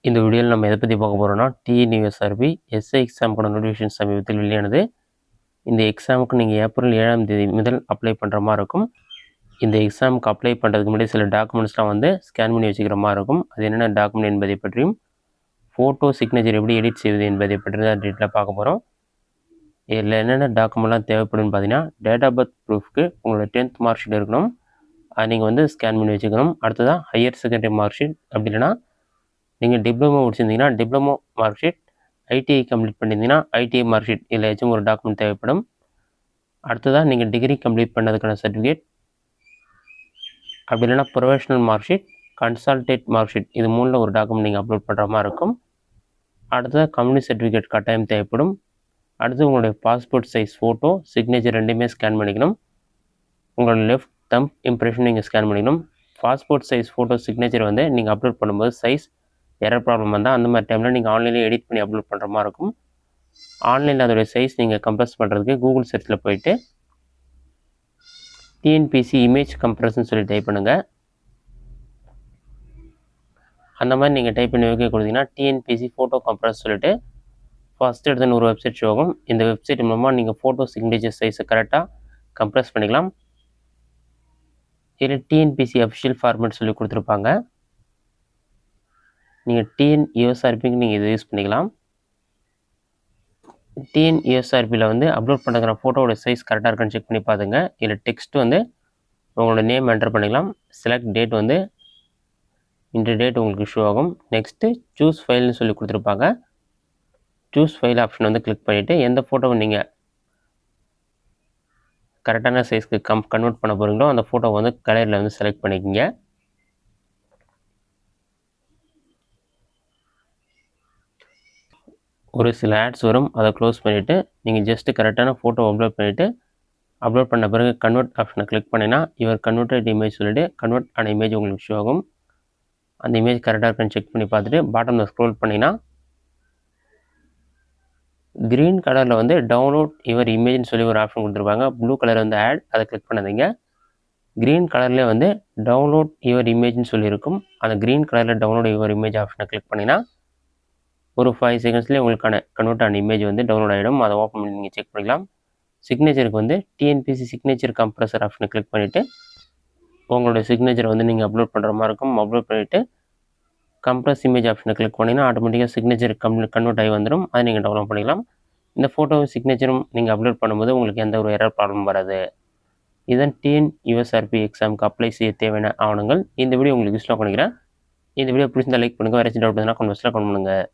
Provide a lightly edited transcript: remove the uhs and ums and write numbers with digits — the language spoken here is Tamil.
இந்த வீடியோவில் நம்ம எதை பற்றி பார்க்க போகிறோம்னா டிஎன்யூஎஸ்ஆர்பி எஸ்ஐ எக்ஸாமுக்கான நோட்டிஃபிகேஷன் சமீபத்தில் வெளியானது. இந்த எக்ஸாமுக்கு நீங்கள் ஏப்ரல் 7ஆம் தேதி முதல் அப்ளை பண்ணுற மாதிரி இருக்கும். இந்த எக்ஸாமுக்கு அப்ளை பண்ணுறதுக்கு முன்னாடி சில டாக்குமெண்ட்ஸ்லாம் வந்து ஸ்கேன் பண்ணி வச்சுக்கிற மாதிரி இருக்கும். அது என்னென்ன டாக்குமெண்ட் என்பதை பற்றியும், ஃபோட்டோ சிக்னேச்சர் எப்படி எடிட் செய்வது என்பதை பற்றி தான் டீட்டெயிலாக பார்க்க போகிறோம். இதில் என்னென்ன டாக்குமெண்ட்லாம் தேவைப்படும்னு பார்த்தீங்கன்னா, டேட் ஆஃப் பர்த் ப்ரூஃப்க்கு உங்களோட 10th மார்க் ஷீட் இருக்கணும். அது நீங்கள் வந்து ஸ்கேன் பண்ணி வச்சுக்கணும். அடுத்ததாக ஹையர் செகண்டரி மார்க் ஷீட், அப்படி இல்லைனா நீங்கள் டிப்ளமோ முடிச்சிருந்தீங்கன்னா diploma mark sheet, ITI complete பண்ணியிருந்தீங்கன்னா ஐடிஐ மார்க் ஷீட், இதில் ஏதாச்சும் ஒரு டாக்குமெண்ட் தேவைப்படும். அடுத்ததாக நீங்கள் டிகிரி கம்ப்ளீட் பண்ணதுக்கான சர்டிஃபிகேட், அப்படி இல்லைனா professional mark sheet, consolidated mark sheet, இது மூணில் ஒரு டாக்குமெண்ட் நீங்கள் அப்லோட் பண்ணுற மாதிரி இருக்கும். அடுத்ததாக கம்யூனிட்டி சர்டிஃபிகேட் கட்டாயம் தேவைப்படும். அடுத்து உங்களுடைய பாஸ்போர்ட் சைஸ் ஃபோட்டோ, சிக்னேச்சர் ரெண்டுமே ஸ்கேன் பண்ணிக்கணும். உங்களோட லெஃப்ட் தம்ப் இம்ப்ரெஷன் நீங்கள் ஸ்கேன் பண்ணிக்கணும். பாஸ்போர்ட் சைஸ் ஃபோட்டோ சிக்னேச்சர் வந்து நீங்கள் அப்லோட் பண்ணும்போது சைஸ் எரர் ப்ராப்ளம் வந்தால் அந்த மாதிரி டைமில் நீங்கள் ஆன்லைனில் எடிட் பண்ணி அப்லோட் பண்ணுற மாதிரி இருக்கும். ஆன்லைனில் அதோடைய சைஸ் நீங்கள் கம்ப்ரஸ் பண்ணுறதுக்கு கூகுள் சர்ச்சில் போயிட்டு டிஎன்பிசி இமேஜ் கம்ப்ரஸ்ன்னு சொல்லி டைப் பண்ணுங்கள். அந்த மாதிரி நீங்கள் டைப் பண்ணி வைக்க கொடுத்தீங்கன்னா டிஎன்பிசி ஃபோட்டோ கம்ப்ரஸ் சொல்லிட்டு ஃபஸ்ட் எடுத்துன்னு ஒரு வெப்சைட் ஷோ ஆகும். இந்த வெப்சைட் மூலமாக நீங்கள் ஃபோட்டோ சிக்னேச்சர் சைஸை கரெக்டாக கம்ப்ரஸ் பண்ணிக்கலாம். இதில் டிஎன்பிசி அஃபிஷியல் ஃபார்மேட் சொல்லி கொடுத்துருப்பாங்க. நீங்கள் டிஎன்யூஎஸ்ஆர்பிக்கு நீங்கள் இதை யூஸ் பண்ணிக்கலாம். டிஎன்யூஎஸ்ஆர்பியில் வந்து அப்லோட் பண்ணுற ஃபோட்டோவோட சைஸ் கரெக்டாக இருக்கான்னு செக் பண்ணி பார்த்துங்க. இதில் டெக்ஸ்ட் வந்து உங்களோட நேம் என்டர் பண்ணிக்கலாம். செலக்ட் டேட் வந்து இந்த டேட் உங்களுக்கு ஷோ ஆகும். நெக்ஸ்ட்டு சூஸ் ஃபைல்னு சொல்லி கொடுத்துருப்பாங்க. சூஸ் ஃபைல் ஆப்ஷன் வந்து கிளிக் பண்ணிவிட்டு எந்த ஃபோட்டோவை நீங்கள் கரெக்டான சைஸ்க்கு கன்வெர்ட் பண்ண போகிறீங்களோ அந்த ஃபோட்டோவை வந்து கலரில் வந்து செலக்ட் பண்ணிக்கோங்க. ஒரு சில ஆட்ஸ் வரும், அதை க்ளோஸ் பண்ணிவிட்டு நீங்கள் ஜஸ்ட்டு கரெக்டான ஃபோட்டோ அப்லோட் பண்ணிவிட்டு அப்லோட் பண்ண பிறகு கன்வெர்ட் ஆப்ஷனை கிளிக் பண்ணினா யுவர் கன்வெர்டட் இமேஜ் சொல்லிட்டு கன்வெர்ட் ஆன இமேஜ் உங்களுக்கு ஷோ ஆகும். அந்த இமேஜ் கரெக்டாக இருக்கான்னு செக் பண்ணி பார்த்துட்டு பாட்டமில் ஸ்க்ரோல் பண்ணிங்கன்னா க்ரீன் கலரில் வந்து டவுன்லோட் யுவர் இமேஜ்னு சொல்லி ஒரு ஆப்ஷன் கொடுத்துருப்பாங்க. ப்ளூ கலர் வந்து ஆட், அதை கிளிக் பண்ணாதீங்க. க்ரீன் கலர்லேயே வந்து டவுன்லோட் யுவர் இமேஜ்னு சொல்லியிருக்கும். அந்த க்ரீன் கலரில் டவுன்லோட் யுவர் இமேஜ் ஆப்ஷனை கிளிக் பண்ணினா ஒரு 5 செகண்ட்ஸ்லேயே உங்களுக்கான கன்வெர்ட் ஆன இமேஜ் வந்து டவுன்லோட் ஆகிடும். அதை ஓப்பன் பண்ணி நீங்கள் செக் பண்ணிக்கலாம். சிக்னேச்சருக்கு வந்து டிஎன்பிசி சிக்னேச்சர் கம்ப்ரஸர் ஆப்ஷனை கிளிக் பண்ணிவிட்டு உங்களோட சிக்னேச்சரை வந்து நீங்கள் அப்லோட் பண்ணுற மாதிரி இருக்கும். அப்லோட் பண்ணிவிட்டு கம்ப்ரஸ் இமேஜ் ஆப்ஷனை கிளிக் பண்ணிங்கன்னா ஆட்டோமேட்டிக்காக சிக்னேச்சர் கன்வெர்ட் ஆகி வந்துடும். அதை நீங்கள் டவுன்லோட் பண்ணிக்கலாம். இந்த ஃபோட்டோவும் சிக்னேச்சரும் நீங்கள் அப்லோட் பண்ணும்போது உங்களுக்கு எந்த ஒரு எரர் ப்ராப்ளம் வராது. இதுதான் டிஎன்யூஎஸ்ஆர்பி எக்ஸாமுக்கு அப்ளை செய்ய தேவையான ஆவணங்கள். இந்த வீடியோ உங்களுக்கு யூஸ்ஃபுல்லாக பண்ணிக்கிறேன். இந்த வீடியோ பிடிச்சிருந்தா லைக் பண்ணுங்கள். வேறு ஏதாச்சும் டவுட் இருந்தால் கமெண்ட்ஸில் கமெண்ட் பண்ணுங்கள்.